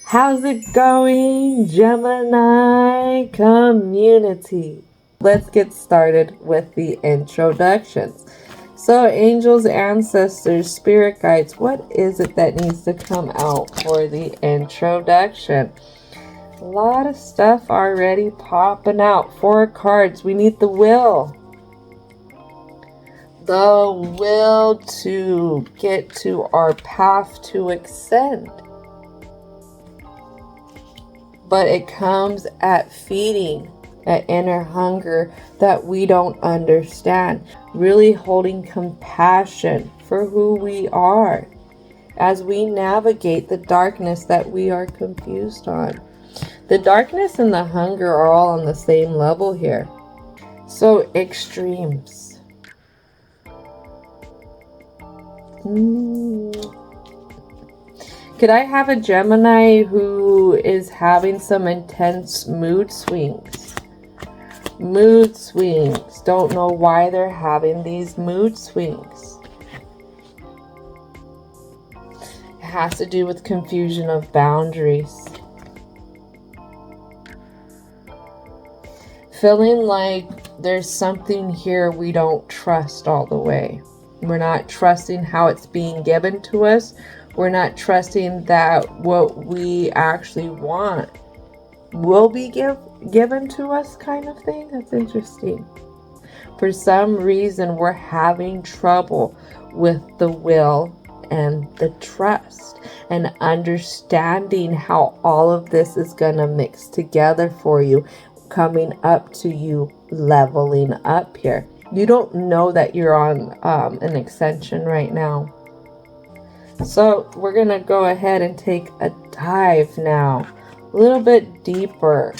How's it going, Gemini community? Let's get started with the introductions. So, angels, ancestors, spirit guides, what is it that needs to come out for the introduction? A lot of stuff already popping out. 4 cards. We need the will. The will to get to our path to ascend. But it comes at feeding that inner hunger that we don't understand. Really holding compassion for who we are as we navigate the darkness that we are confused on. The darkness and the hunger are all on the same level here. So extremes. Could I have a Gemini who is having some intense mood swings? Mood swings. Don't know why they're having these mood swings. It has to do with confusion of boundaries. Feeling like there's something here we don't trust all the way. We're not trusting how it's being given to us. We're not trusting that what we actually want will be given to us, kind of thing. That's interesting. For some reason, we're having trouble with the will and the trust and understanding how all of this is going to mix together for you, coming up to you leveling up here. You don't know that you're on an ascension right now. So we're going to go ahead and take a dive now, a little bit deeper.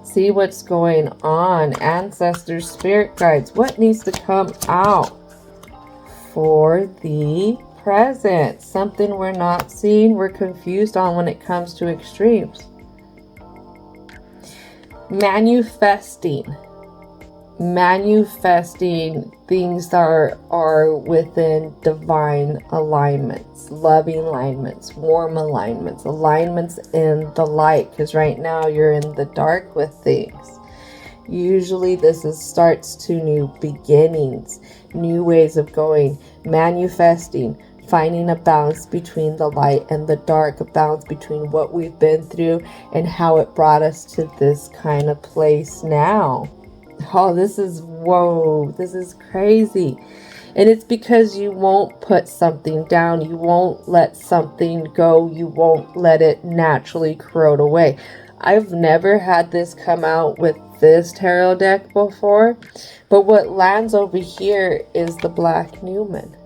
See what's going on. Ancestors, spirit guides, what needs to come out for the present? Something we're not seeing, we're confused on when it comes to extremes. Manifesting things that are within divine alignments, loving alignments, warm alignments, alignments in the light, because right now you're in the dark with things. Usually this starts to new beginnings, new ways of going, manifesting, finding a balance between the light and the dark, a balance between what we've been through and how it brought us to this kind of place now. Oh, this is crazy. And it's because you won't put something down. You won't let something go. You won't let it naturally corrode away. I've never had this come out with this tarot deck before. But what lands over here is the Black Newman.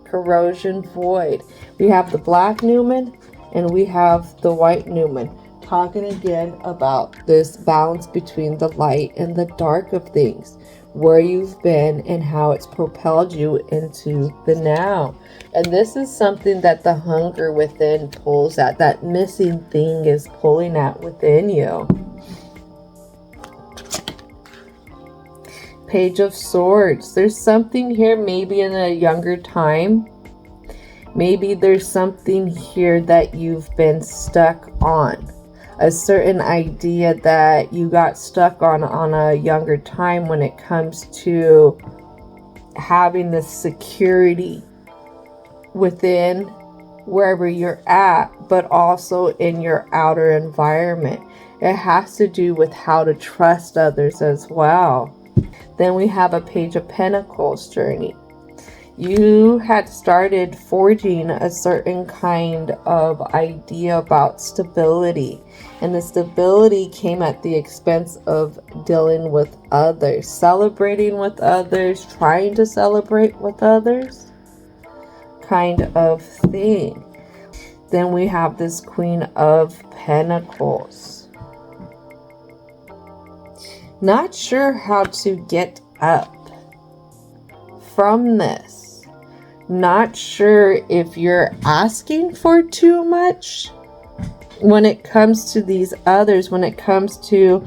Corrosion void. We have the Black Newman and we have the White Newman. Talking again about this balance between the light and the dark of things, where you've been and how it's propelled you into the now. And this is something that the hunger within pulls at, that missing thing is pulling at within you. Page of Swords. There's something here maybe in a younger time. Maybe there's something here that you've been stuck on. A certain idea that you got stuck on a younger time when it comes to having the security within wherever you're at, but also in your outer environment. It has to do with how to trust others as well. Then we have a Page of Pentacles journey. You had started forging a certain kind of idea about stability. And the stability came at the expense of dealing with others, celebrating with others, trying to celebrate with others, kind of thing. Then we have this Queen of Pentacles. Not sure how to get up from this. Not sure if you're asking for too much when it comes to these others, when it comes to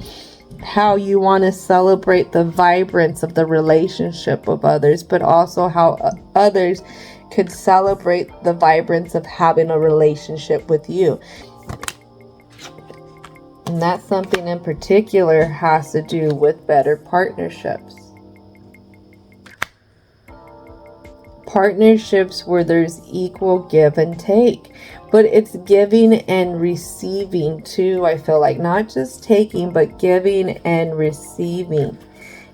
how you want to celebrate the vibrance of the relationship of others, but also how others could celebrate the vibrance of having a relationship with you. And that something in particular has to do with better partnerships. Partnerships where there's equal give and take. But it's giving and receiving too, I feel like. Not just taking, but giving and receiving.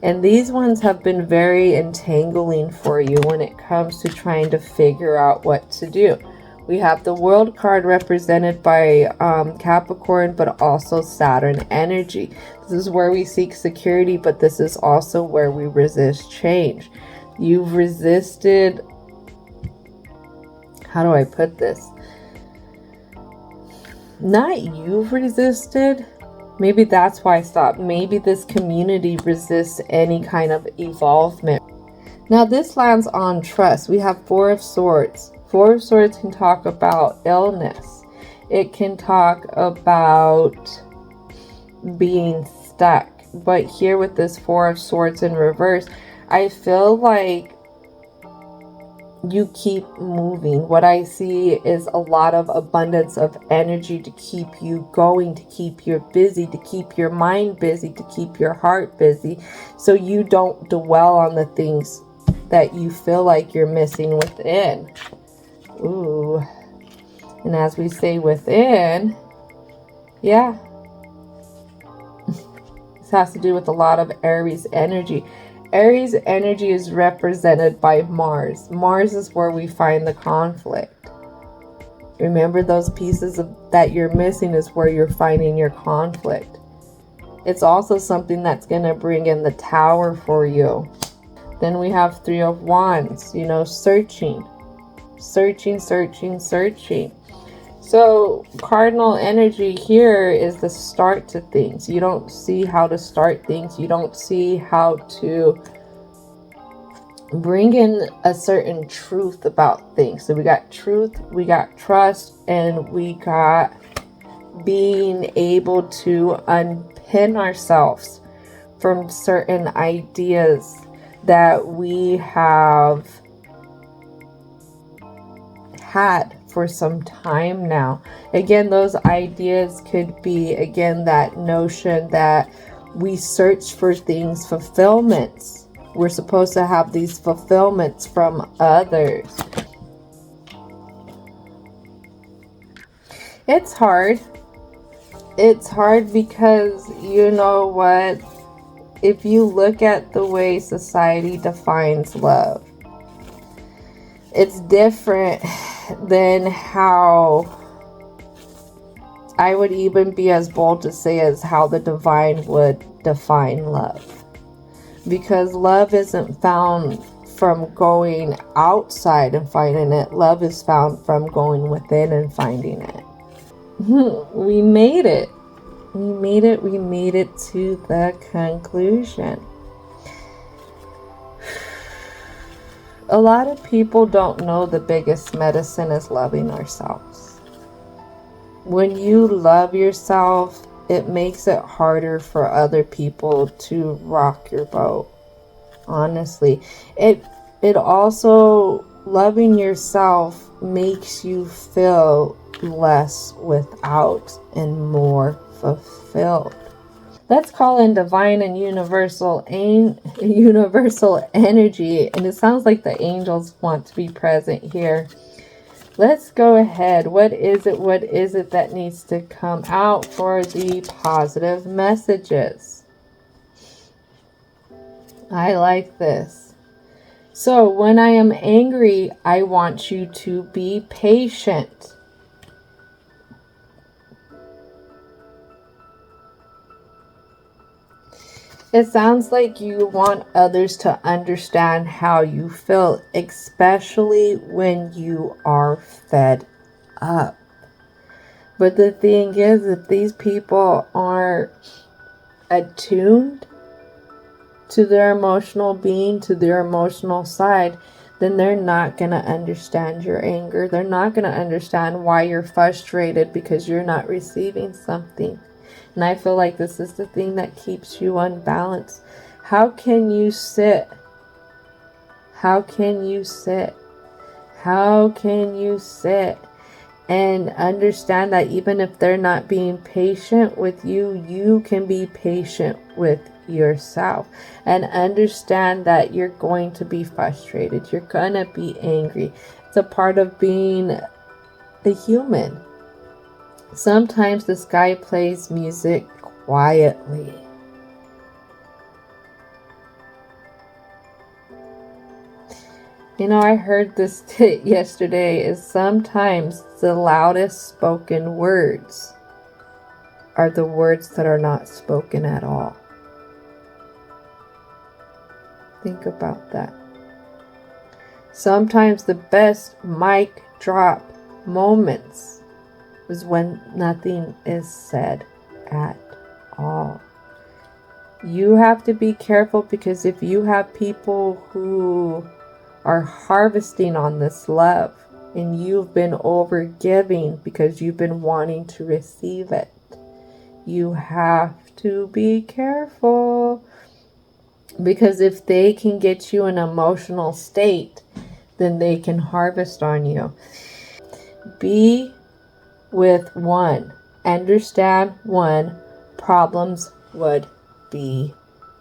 And these ones have been very entangling for you when it comes to trying to figure out what to do. We have the World card represented by Capricorn, but also Saturn energy. This is where we seek security, but this is also where we resist change. You've resisted, how do I put this? Not you've resisted. Maybe that's why I stopped. Maybe this community resists any kind of evolvement. Now this lands on trust. We have Four of Swords. Four of Swords can talk about illness. It can talk about being stuck. But here with this Four of Swords in reverse, I feel like you keep moving. What I see is a lot of abundance of energy to keep you going, to keep you busy, to keep your mind busy, to keep your heart busy, so you don't dwell on the things that you feel like you're missing within. Ooh. And as we say within, yeah. This has to do with a lot of Aries energy. Aries energy is represented by Mars. Mars is where we find the conflict. Remember, those pieces that you're missing is where you're finding your conflict. It's also something that's going to bring in the Tower for you. Then we have Three of Wands, you know, searching. Searching. So cardinal energy here is the start to things. You don't see how to start things. You don't see how to bring in a certain truth about things. So we got truth, we got trust, and we got being able to unpin ourselves from certain ideas that we have had for some time now. Again, those ideas could be, again, that notion that we search for things, fulfillments. We're supposed to have these fulfillments from others. It's hard. It's hard because, you know what? If you look at the way society defines love, it's different than how I would even be as bold to say as how the divine would define love. Because love isn't found from going outside and finding it. Love is found from going within and finding it. We made it. We made it to the conclusion. A lot of people don't know the biggest medicine is loving ourselves. When you love yourself, it makes it harder for other people to rock your boat. Honestly, it also, loving yourself makes you feel less without and more fulfilled. Let's call in divine and universal energy. And it sounds like the angels want to be present here. Let's go ahead. What is it that needs to come out for the positive messages? I like this. So when I am angry, I want you to be patient. It sounds like you want others to understand how you feel, especially when you are fed up. But the thing is, if these people aren't attuned to their emotional being, to their emotional side, then they're not going to understand your anger. They're not going to understand why you're frustrated because you're not receiving something. And I feel like this is the thing that keeps you unbalanced. How can you sit? How can you sit? How can you sit and understand that even if they're not being patient with you, you can be patient with yourself, and understand that you're going to be frustrated. You're going to be angry. It's a part of being a human. Sometimes the sky plays music quietly. You know, I heard this yesterday, is sometimes the loudest spoken words are the words that are not spoken at all. Think about that. Sometimes the best mic drop moments is when nothing is said at all. You have to be careful, because if you have people who are harvesting on this love and you've been over giving because you've been wanting to receive it, you have to be careful, because if they can get you in an emotional state, then they can harvest on you. Be with one. Understand one. Problems would be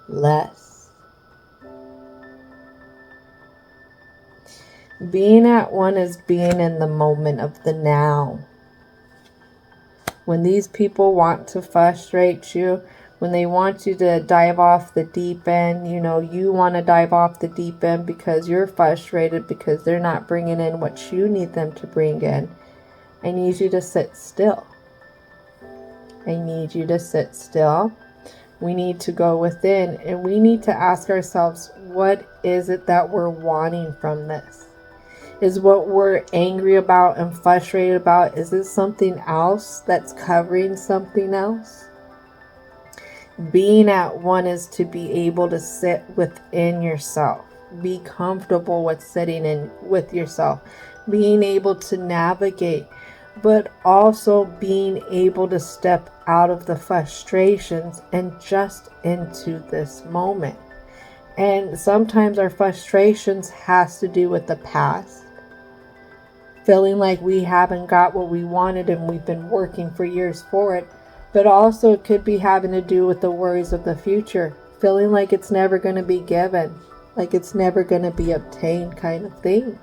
less. Being at one is being in the moment of the now. When these people want to frustrate you, when they want you to dive off the deep end, you want to dive off the deep end because you're frustrated because they're not bringing in what you need them to bring in. I need you to sit still. I need you to sit still. We need to go within, and we need to ask ourselves, what is it that we're wanting from this? Is what we're angry about and frustrated about, is it something else that's covering something else? Being at one is to be able to sit within yourself. Be comfortable with sitting in with yourself. Being able to navigate, but also being able to step out of the frustrations and just into this moment. And sometimes our frustrations has to do with the past. Feeling like we haven't got what we wanted and we've been working for years for it. But also it could be having to do with the worries of the future. Feeling like it's never going to be given. Like it's never going to be obtained, kind of thing.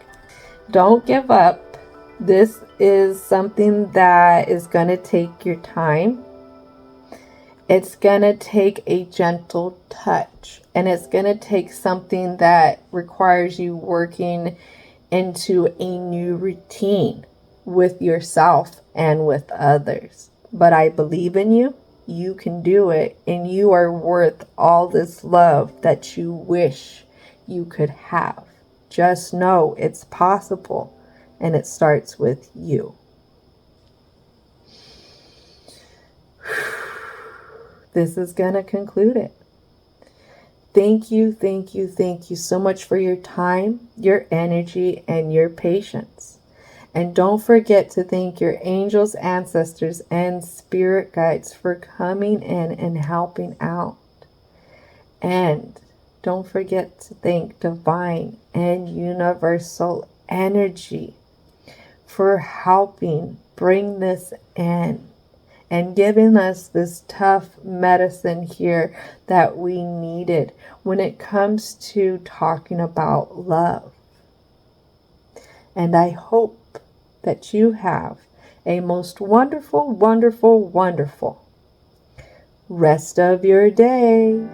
Don't give up. This is something that is going to take your time. It's going to take a gentle touch. And it's going to take something that requires you working into a new routine with yourself and with others. But I believe in you. You can do it, and you are worth all this love that you wish you could have. Just know it's possible, and it starts with you. This is going to conclude it. Thank you so much for your time, your energy, and your patience. And don't forget to thank your angels, ancestors, and spirit guides for coming in and helping out. And don't forget to thank divine and universal energy for helping bring this in and giving us this tough medicine here that we needed when it comes to talking about love. And I hope that you have a most wonderful, wonderful, wonderful rest of your day.